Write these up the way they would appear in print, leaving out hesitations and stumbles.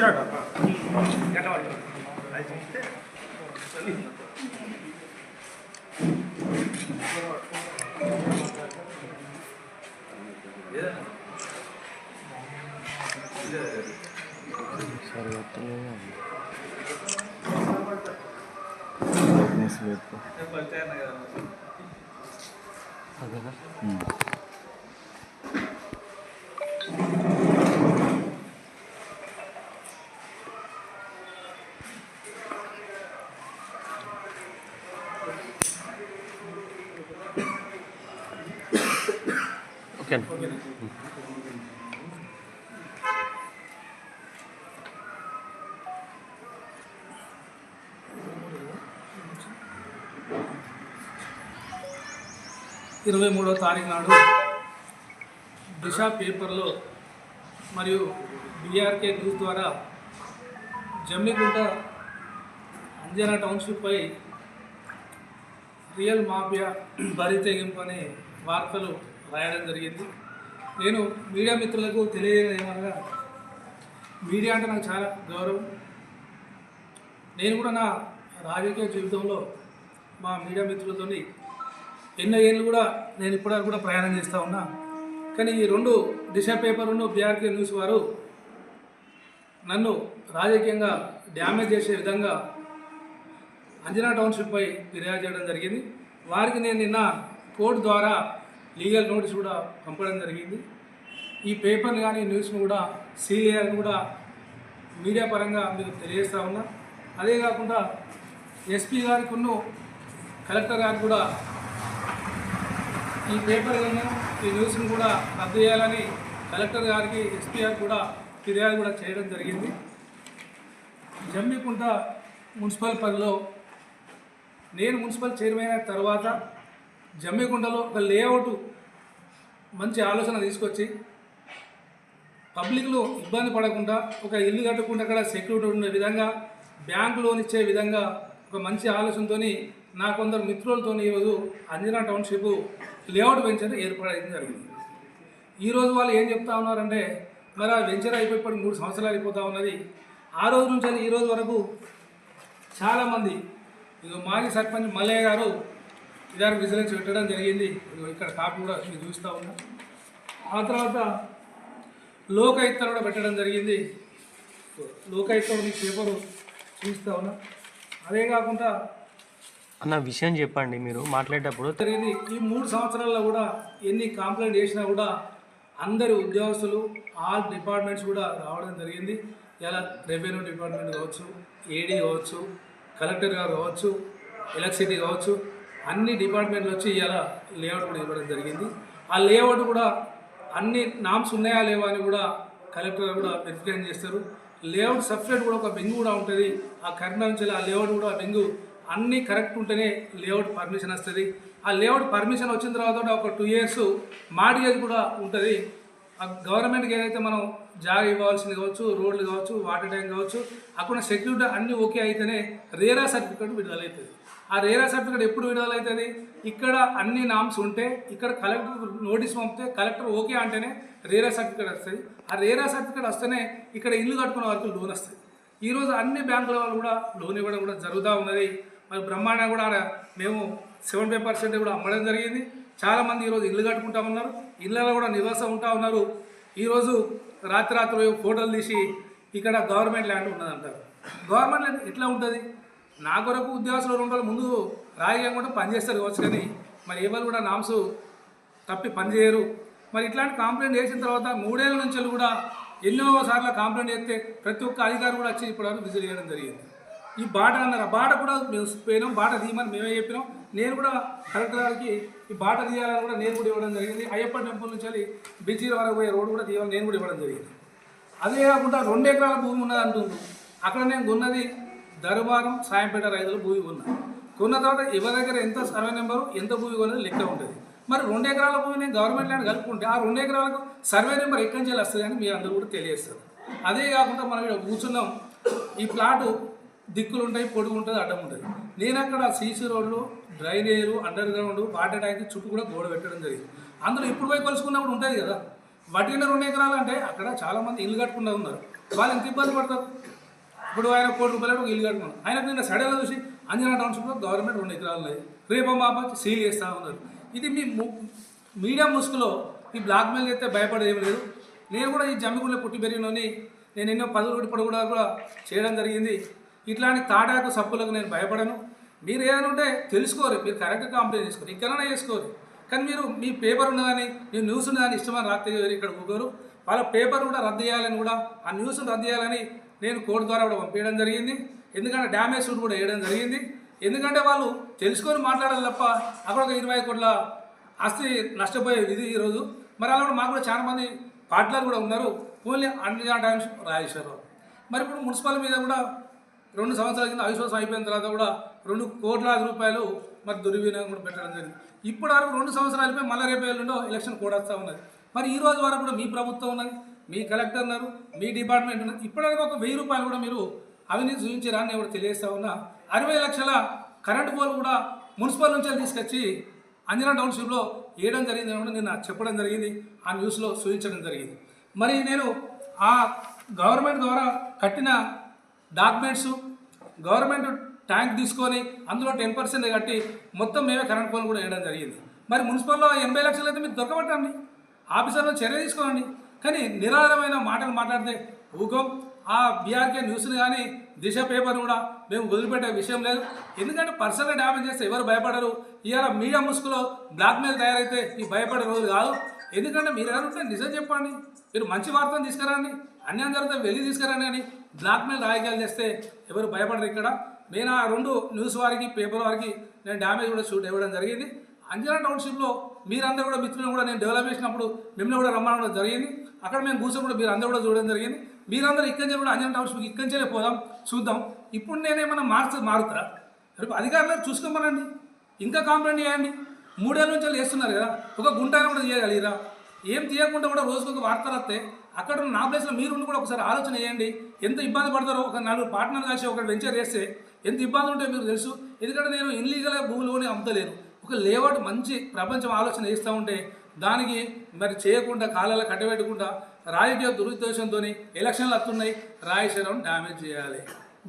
వచ్చినట్టు ఓకే. 23వ తారీఖు నాడు దిశ పేపర్లో మరియు బీఆర్కే న్యూస్ ద్వారా జమ్మికుంట అంజనా టౌన్షిప్పై రియల్ మాఫియా బరి తెగింపు అనే వార్తలు రాయడం జరిగింది. నేను మీడియా మిత్రులకు తెలియజేయడం ఏమనగా, మీడియా అంటే నాకు చాలా గౌరవం. నేను కూడా నా రాజకీయ జీవితంలో మా మీడియా మిత్రులతో ఎన్నో ఏళ్ళు కూడా నేను ఇప్పటివరకు కూడా ప్రయాణం చేస్తూ ఉన్నా. కానీ ఈ రెండు దిశ పేపర్ను బీఆర్కే న్యూస్ వారు నన్ను రాజకీయంగా డ్యామేజ్ చేసే విధంగా అంజనా టౌన్షిప్పై ఫిర్యాదు చేయడం జరిగింది. వారికి నేను నిన్న కోర్టు ద్వారా లీగల్ నోటీస్ కూడా పంపడం జరిగింది. ఈ పేపర్ని కానీ న్యూస్ను కూడా సీల్ చేయాలని కూడా మీడియా పరంగా మీకు తెలియజేస్తూ ఉన్నా. అదే కాకుండా ఎస్పీ గారికి కలెక్టర్ గారికి కూడా ఈ పేపర్లను ఈ న్యూస్ను కూడా రద్దు చేయాలని కలెక్టర్ గారికి ఎస్పీ గారికి కూడా ఫిర్యాదు కూడా చేయడం జరిగింది. జమ్మికుంట మున్సిపల్ పరిధిలో నేను మున్సిపల్ చైర్మన్ అయిన తర్వాత జమ్మికుంటలో ఒక లేఅవుట్ మంచి ఆలోచన తీసుకొచ్చి పబ్లిక్లో ఇబ్బంది పడకుండా, ఒక ఇల్లు కట్టకుండా అక్కడ సెక్యూరిటీ ఉండే విధంగా, బ్యాంకు లోన్ ఇచ్చే విధంగా ఒక మంచి ఆలోచనతో నా కొందరు మిత్రులతో ఈరోజు అంజనా టౌన్షిప్ లేఅవుట్ వెంచర్ ఏర్పడడం జరిగింది. ఈరోజు వాళ్ళు ఏం చెప్తా ఉన్నారంటే, మరి ఆ వెంచర్ అయిపోయి 3 సంవత్సరాలు అయిపోతూ ఉన్నది. ఆ రోజు నుంచి ఈ రోజు వరకు చాలామంది మాజీ సర్పంచ్ మల్లయ్య గారు ఇదారు విజిలెన్స్ పెట్టడం జరిగింది. ఇక్కడ కాపీ కూడా మీరు చూస్తూ ఉన్నా. ఆ తర్వాత లోకాయుక్త కూడా పెట్టడం జరిగింది. లోకాయుక్త మీ పేపరు చూస్తూ ఉన్నా. అదే కాకుండా అన్న విషయం చెప్పండి, మీరు మాట్లాడేటప్పుడు జరిగింది. ఈ 3 సంవత్సరాల్లో కూడా ఎన్ని కంప్లైంట్ చేసినా కూడా అందరు ఉద్యోగస్తులు, ఆల్ డిపార్ట్మెంట్స్ కూడా రావడం జరిగింది. ఇలా రెవెన్యూ డిపార్ట్మెంట్ కావచ్చు, ఏడీ కావచ్చు, కలెక్టర్ గారు కావచ్చు, ఎలక్ట్రిసిటీ కావచ్చు, అన్ని డిపార్ట్మెంట్లు వచ్చి ఇలా లేఅవుట్ కూడా ఇవ్వడం జరిగింది. ఆ లేఅవుట్ కూడా అన్ని నామ్స్ ఉన్నాయా లేవా అని కూడా కలెక్టర్ కూడా వెరిఫికేషన్ చేస్తారు. లేఅవుట్ సపరేట్ కూడా ఒక బెంగు కూడా ఉంటుంది. ఆ కర్ణాంచల్ ఆ లేఅవుట్ కూడా బెంగు అన్నీ కరెక్ట్ ఉంటేనే లేఅవుట్ పర్మిషన్ వస్తుంది. ఆ లేఅవుట్ పర్మిషన్ వచ్చిన తర్వాత ఒక 2 years మార్గేజ్ కూడా ఉంటుంది. ఆ గవర్నమెంట్కి ఏదైతే మనం జాగా ఇవ్వాల్సింది కావచ్చు, రోడ్లు కావచ్చు, వాటర్ ట్యాంక్ కావచ్చు, అక్కడ సెక్యూరిటీ అన్నీ ఓకే అయితేనే రేరా సర్టిఫికేట్ విడుదలవుతుంది. ఆ రేరా సర్టిఫికేట్ ఎప్పుడు విడుదలవుతుంది? ఇక్కడ అన్ని నామ్స్ ఉంటే, ఇక్కడ కలెక్టర్ నోటీస్ పంపితే కలెక్టర్ ఓకే అంటేనే రేరా సర్టిఫికేట్ వస్తుంది. ఆ రేరా సర్టిఫికేట్ వస్తేనే ఇక్కడ ఇల్లు కట్టుకునే వరకు లోన్ వస్తుంది. ఈరోజు అన్ని బ్యాంకుల వాళ్ళు కూడా లోన్ ఇవ్వడం కూడా జరుగుతూ ఉన్నది. మరి బ్రహ్మాండంగా కూడా మేము 75% కూడా అమ్మడం జరిగింది. చాలామంది ఈరోజు ఇల్లు కట్టుకుంటా ఉన్నారు, ఇళ్ళలో కూడా నివాసం ఉంటా ఉన్నారు. ఈరోజు రాత్రి ఫోటోలు తీసి ఇక్కడ గవర్నమెంట్ ల్యాండ్ ఉన్నదంటారు. గవర్నమెంట్ ల్యాండ్ ఎట్లా ఉంటుంది? నా కొరకు ఉద్యోగస్తులు 2 రోజుల ముందు రాజకీయం కూడా పనిచేస్తారు కావచ్చు, కానీ మరి ఎవరు కూడా నామ్స్ తప్పి పనిచేయరు. మరి ఇట్లాంటి కంప్లైంట్ చేసిన తర్వాత 3 ఏళ్ళ నుంచి కూడా ఎన్నో సార్లు కంప్లైంట్ చేస్తే ప్రతి ఒక్క అధికారి కూడా వచ్చి ఇప్పటివరకు విజిట్ చేయడం జరిగింది. ఈ బాట అన్నారు, ఆ బాట కూడా మేము పోయినాం, బాట తీయమని మేమే చెప్పినాం. నేను కూడా కలెక్టర్ గారికి ఈ బాట తీయాలని కూడా నేను కూడా ఇవ్వడం జరిగింది. అయ్యప్ప టెంపుల్ నుంచి వెళ్ళి బీచ్ వరకు పోయే రోడ్డు కూడా తీయాలని నేను కూడా ఇవ్వడం జరిగింది. అదే కాకుండా 2 ఎకరాల భూమి ఉన్నది అంటుంది. అక్కడ నేను కొన్నది ధర్మారం సాయంపేట రైతుల భూమి కొన్నా. కొన్న తర్వాత ఎవరి దగ్గర ఎంత సర్వే నెంబరు, ఎంత భూమి కొన్నది లెక్క ఉంటుంది. మరి 2 ఎకరాల భూమి నేను గవర్నమెంట్ ల్యాండ్ కలుపుకుంటే ఆ 2 ఎకరాలకు సర్వే నెంబర్ ఎక్కడి నుంచి వస్తుంది అని మీరు అందరూ కూడా తెలియజేస్తారు. అదే కాకుండా మనం ఇక్కడ కూర్చున్నాం, ఈ ప్లాటు దిక్కులు ఉంటాయి, పొడుగు ఉంటుంది, అడ్డం ఉంటుంది. నేను అక్కడ సీసీ రోడ్లు, డ్రైనేజీలు, అండర్ గ్రౌండ్, వాటర్ ట్యాంక్ చుట్టూ కూడా గోడ పెట్టడం జరిగింది. అందులో ఇప్పుడు పోయి కొలుసుకున్నప్పుడు ఉంటుంది కదా. వడ్డీన 2 ఎకరాలు అంటే అక్కడ చాలామంది ఇల్లు కట్టుకుంటూ ఉన్నారు. వాళ్ళు ఎంత ఇబ్బంది పడతారు. ఇప్పుడు ఆయన ₹1,00,00,000 ఒక ఇల్లు కట్టుకున్నాడు. ఆయనకు నిన్న సడన్గా చూసి అంజనా టౌన్షిప్లో గవర్నమెంట్ 2 ఎకరాలు ఉన్నాయి, రేపో మాప సీల్ చేస్తూ ఉన్నారు. ఇది మీ మీడియా ముసుగులో ఈ బ్లాక్మెయిల్ చేస్తే భయపడేది ఏమి లేదు. నేను కూడా ఈ జమ్మిగుండలో పుట్టి పెరిగినోని, నేను ఎన్నో పదవులు ఇప్పుడు కూడా చేయడం జరిగింది. ఇట్లాంటి తాటాకు సప్పులకు నేను భయపడను. మీరు ఏదైనా ఉంటే తెలుసుకోరు, మీరు కరెక్ట్గా కంప్లైంట్ చేసుకోరు, ఇక్కడనే చేసుకోరు. కానీ మీరు మీ పేపర్ ఉన్నదని, మీ న్యూస్ ఉన్నదని ఇష్టమని రాత్రి ఇక్కడ ఊగోరు. వాళ్ళ పేపర్ కూడా రద్దు చేయాలని, కూడా ఆ న్యూస్ను రద్దు చేయాలని నేను కోర్టు ద్వారా కూడా పంపించడం జరిగింది. ఎందుకంటే డ్యామేజ్ సూట్ కూడా వేయడం జరిగింది. ఎందుకంటే వాళ్ళు తెలుసుకొని మాట్లాడాలి తప్ప అక్కడ ఒక 20 కోట్ల ఆస్తి నష్టపోయే విధి ఈరోజు. మరి అలా కూడా మాకు కూడా చాలా మంది పార్టీలు కూడా ఉన్నారు. Only Anjana times Rajeshwararao. మరి ఇప్పుడు మున్సిపల్ మీద కూడా 2 సంవత్సరాల కింద అవిశ్వాసం అయిపోయిన తర్వాత కూడా ₹2,00,00,000 మరి దుర్వినియోగం కూడా పెట్టడం జరిగింది. ఇప్పటి వరకు 2 సంవత్సరాలు అయిపోయి మళ్ళీ రేపు ఎల్లుండో ఎలక్షన్ కూడా వస్తూ ఉన్నది. మరి ఈ రోజు వరకు కూడా మీ ప్రభుత్వం ఉన్నది, మీ కలెక్టర్ ఉన్నారు, మీ డిపార్ట్మెంట్ ఉన్నారు. ఇప్పటివరకు ఒక ₹1,000 కూడా మీరు అవినీతి చూపించారని నేను కూడా తెలియజేస్తా ఉన్నా. 60 లక్షల కరెంటు పోల్ కూడా మున్సిపల్ నుంచి తీసుకొచ్చి అంజనా టౌన్షిప్లో వేయడం జరిగింది అని నిన్న చెప్పడం జరిగింది, ఆ న్యూస్లో సూచించడం జరిగింది. మరి నేను ఆ గవర్నమెంట్ ద్వారా కట్టిన డాక్యుమెంట్స్, గవర్నమెంట్ ట్యాంక్ తీసుకొని అందులో 10% కట్టి మొత్తం మేమే కరెంట్ పోల్ కూడా వేయడం జరిగింది. మరి మున్సిపల్లో 80 లక్షలు అయితే మీరు దొరకబట్టండి, ఆఫీసర్లో చర్య తీసుకోండి. కానీ నిరాధారమైన మాటలు మాట్లాడితే ఊగం. ఆ బీఆర్కే న్యూస్ని కానీ దిశ పేపర్ కూడా మేము వదిలిపెట్టే విషయం లేదు. ఎందుకంటే పర్సనల్ డ్యామేజ్ చేస్తే ఎవరు భయపడరు. ఇవాళ మీడియా ముసుగులో బ్లాక్మెయిల్ తయారైతే ఈ భయపడే రోజు కాదు. ఎందుకంటే మీరు ఎవరైతే నిజం చెప్పండి, మీరు మంచి వార్తను తీసుకురండి, అన్యాయం జరిగితే వెళ్ళి తీసుకురండి అని బ్లాక్మెయిల్ రాజకీయాలు చేస్తే ఎవరు భయపడరు. ఇక్కడ నేను ఆ 2 న్యూస్ వారికి, పేపర్ వారికి నేను డ్యామేజ్ కూడా షూట్ ఇవ్వడం జరిగింది. అంజనా టౌన్షిప్లో మీరందరూ కూడా మిత్రులను కూడా నేను డెవలప్ చేసినప్పుడు మిమ్మల్ని కూడా రమ్మడం జరిగింది. అక్కడ మేము కూర్చొని కూడా మీరు అందరూ కూడా చూడడం జరిగింది. మీరందరూ ఇక్కడి నుంచి కూడా అంజనా టౌన్షిప్కి ఇక్కడి నుంచే పోదాం, చూద్దాం. ఇప్పుడు నేనేమన్నా మారుతారా? రేపు అధికారులు చూసుకోమనండి, ఇంకా కాంప్లైంట్ చేయండి. 3 ఏళ్ళ నుంచి వేస్తున్నారు కదా, ఒక గుంట కూడా చేయగలిగిరా? ఏం తీయకుండా కూడా రోజుకొక వార్తలు వస్తే అక్కడ నా ప్లేస్లో మీరు కూడా ఒకసారి ఆలోచన చేయండి. ఎంత ఇబ్బంది పడతారో ఒక 4 పార్ట్నర్ కలిసి ఒక వెంచర్ చేస్తే ఎంత ఇబ్బంది ఉంటాయో మీకు తెలుసు. ఎందుకంటే నేను ఇన్లీగల్గా భూములోనే అమ్ముతలేను. ఒక లేఅవుట్ మంచి ప్రపంచం ఆలోచన చేస్తూ ఉంటే దానికి మరి చేయకుండా కాలాల కట్టబెట్టకుండా రాజకీయ దురుద్దేశంతో ఎలక్షన్లు వస్తున్నాయి, రాజేశ్వరం డ్యామేజ్ చేయాలి.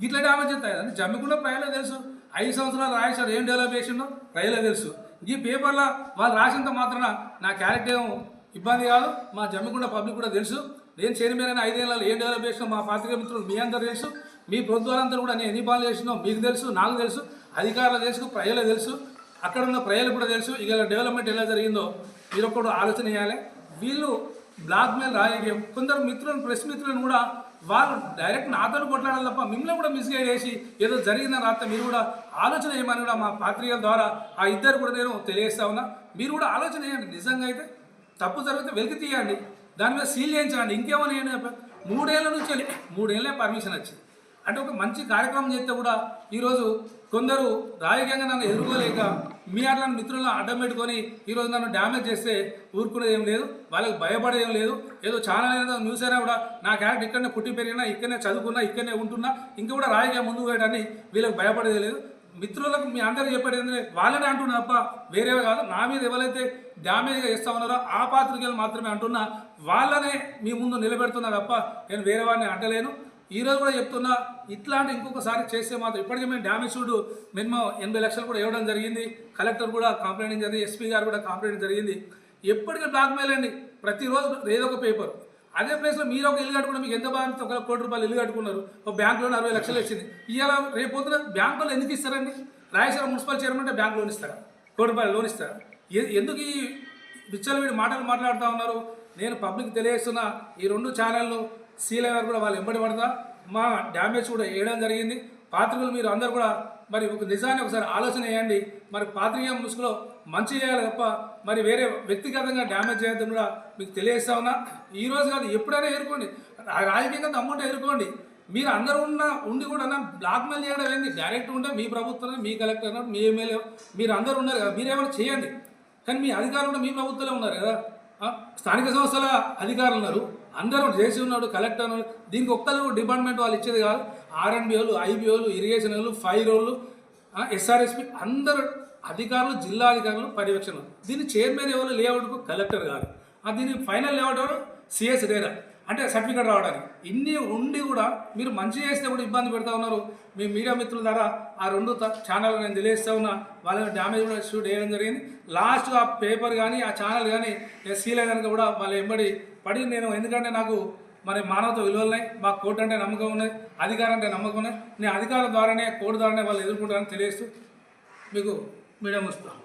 గిట్లా డ్యామేజ్ చేస్తాయి అని జమ్మికుండా ప్రజలకు తెలుసు. 5 సంవత్సరాలు రాజేశ్వరం ఏం డెవలప్ చేసిండో ప్రజలకు తెలుసు. ఈ పేపర్లో వాళ్ళు రాసినంత మాత్రాన నా క్యారెక్టర్ ఏమో ఇబ్బంది కాదు, మా జమ్మికుండా పబ్లిక్ కూడా తెలుసు. నేను చైర్మన్ 5 ఏళ్ళలో ఏం డెవలప్ చేసినా మా పాత్రిక మిత్రులు మీ అందరూ తెలుసు. మీ ప్రభుత్వాలంతా కూడా నేను ఎన్ని పనులు చేసినో మీకు తెలుసు, నాకు తెలుసు, అధికారులు తెలుసు, ప్రజలకు తెలుసు, అక్కడ ఉన్న ప్రజలకు కూడా తెలుసు. ఇక డెవలప్మెంట్ ఎలా జరిగిందో మీరు ఒక్కడు ఆలోచన చేయాలి. వీళ్ళు బ్లాక్మెయిల్ రాజకీయం. కొందరు మిత్రులను, ప్రెస్ మిత్రులను కూడా వాళ్ళు డైరెక్ట్ నాతో కొట్లాడాలి తప్ప మిమ్మల్ని కూడా మిస్గైడ్ చేసి ఏదో జరిగిందని రాస్తే మీరు కూడా ఆలోచన చేయమని కూడా మా పాత్రికల ద్వారా ఆ ఇద్దరు కూడా నేను తెలియజేస్తా ఉన్నా. మీరు కూడా ఆలోచన చేయండి. నిజంగా అయితే తప్పు జరిగితే వెలికి తీయండి, దాని మీద సీల్ చేయించండి. ఇంకేమో నేను 3 ఏళ్ళ నుంచి 3 ఏళ్ళే పర్మిషన్ వచ్చింది. అంటే ఒక మంచి కార్యక్రమం చేస్తే కూడా ఈరోజు కొందరు రాజకీయంగా నన్ను ఎదుర్కోలేక మీ అట్లా మిత్రులను అడ్డం పెట్టుకొని ఈరోజు నన్ను డ్యామేజ్ చేస్తే ఊరుకునేది ఏం లేదు, వాళ్ళకి భయపడేది లేదు. ఏదో ఛానల్ ఏదో న్యూస్ అయినా కూడా నా క్యారెక్టర్ ఇక్కడనే పుట్టి పెరిగినా, ఇక్కడనే చదువుకున్నా, ఇక్కడనే ఉంటున్నా, ఇంకా కూడా రాజకీయం ముందుకు పోయడాన్ని వీళ్ళకి భయపడేది లేదు. మిత్రులకు మీ అందరికీ చెప్పేది ఏంటంటే వాళ్ళనే అంటున్నా తప్ప వేరేవే కాదు. నా మీద ఎవరైతే డ్యామేజ్గా చేస్తా ఉన్నారో ఆ పాత్రికలు మాత్రమే అంటున్నా, వాళ్ళనే మీ ముందు నిలబెడుతున్నా తప్ప నేను వేరే వాడిని అంటలేను. ఈరోజు కూడా చెప్తున్నా, ఇట్లాంటి ఇంకొకసారి చేస్తే మాత్రం ఇప్పటికీ మేము డ్యామేజ్ షూట్ మినిమం 80 లక్షలు కూడా ఇవ్వడం జరిగింది. కలెక్టర్ కూడా కంప్లైంట్ జరిగింది, ఎస్పీ గారు కూడా కంప్లైంట్ జరిగింది. ఎప్పటికీ బ్లాక్మెయిల్ అండి. ప్రతిరోజు ఏదో ఒక పేపర్. అదే ప్లేస్లో మీరు ఒక ఇల్లు కట్టుకున్నారు, మీకు ఎంత బాగా ₹1,00,00,000 ఇల్లు కట్టుకున్నారు, ఒక బ్యాంకులో 60 లక్షలు వచ్చింది. ఇవాళ రేపు పొద్దున బ్యాంకులో ఎందుకు ఇస్తారండి? రాజేశ్వరం మున్సిపల్ చైర్మన్ అంటే బ్యాంక్ లోన్ ఇస్తారా? ₹1,00,00,000 లోన్ ఇస్తారా? ఎందుకు ఈ విచ్చలవిడి మాటలు మాట్లాడుతూ ఉన్నారు? నేను పబ్లిక్ తెలియజేస్తున్నా, ఈ 2 ఛానళ్ళు సీల గారు కూడా వాళ్ళు ఎంబడి పడతా మా డ్యామేజ్ కూడా వేయడం జరిగింది. పాత్రికలు మీరు అందరు కూడా మరి ఒక నిజాన్ని ఒకసారి ఆలోచన చేయండి. మరి పాత్రికేయ ముసుగులో మంచి చేయాలి తప్ప మరి వేరే వ్యక్తిగతంగా డ్యామేజ్ చేయొద్దని కూడా మీకు తెలియజేస్తా ఉన్నా. ఈరోజు కాదు, ఎప్పుడైనా ఎదుర్కోండి, రాజకీయంగా అమౌంట్ ఎదుర్కోండి. మీరు అందరూ ఉండి కూడా బ్లాక్మెయిల్ చేయడం ఏంది? డైరెక్ట్ ఉంటే మీ ప్రభుత్వం, మీ కలెక్టర్, మీ ఎమ్మెల్యే, మీరు అందరూ ఉన్నారు కదా, మీరేమైనా చేయండి. కానీ మీ అధికారులు కూడా మీ ప్రభుత్వంలో ఉన్నారు కదా, స్థానిక సంస్థల అధికారులు ఉన్నారు, అందరూ జేసీ ఉన్నాడు, కలెక్టర్ ఉన్నాడు. దీనికి ఒక్కరు డిపార్ట్మెంట్ వాళ్ళు ఇచ్చేది కాదు. R&B వాళ్ళు, IB వాళ్ళు, ఇరిగేషన్ వాళ్ళు, ఫైర్ వాళ్ళు, SRSP అందరూ అధికారులు, జిల్లా అధికారులు పర్యవేక్షణ. దీని చైర్మన్ ఎవరు? లేఅవుట్కు కలెక్టర్ గారు. దీని ఫైనల్ లేఅవుట్ ఎవరు? CS రేరా. అంటే సర్టిఫికేట్ రావడానికి. ఇన్ని ఉండి కూడా మీరు మంచి చేస్తే కూడా ఇబ్బంది పెడతా ఉన్నారు. మీ మీడియా మిత్రుల ద్వారా ఆ 2 ఛానల్ నేను తెలియజేస్తా ఉన్నా, వాళ్ళని డ్యామేజ్ కూడా షూట్ చేయడం జరిగింది. లాస్ట్ ఆ పేపర్ కానీ ఆ ఛానల్ కానీ సీల్ కనుక కూడా వాళ్ళు ఎంబడి పడి నేను, ఎందుకంటే నాకు మరి మానవత విలువలు ఉన్నాయి, మాకు కోర్టు అంటే నమ్మకం ఉన్నది, అధికారం అంటే నమ్మకం ఉన్నది, నేను అధికారం ద్వారానే కోర్టు ద్వారానే వాళ్ళు ఎదుర్కొంటారని తెలియజేస్తూ మీకు మీడియా ముస్తాను.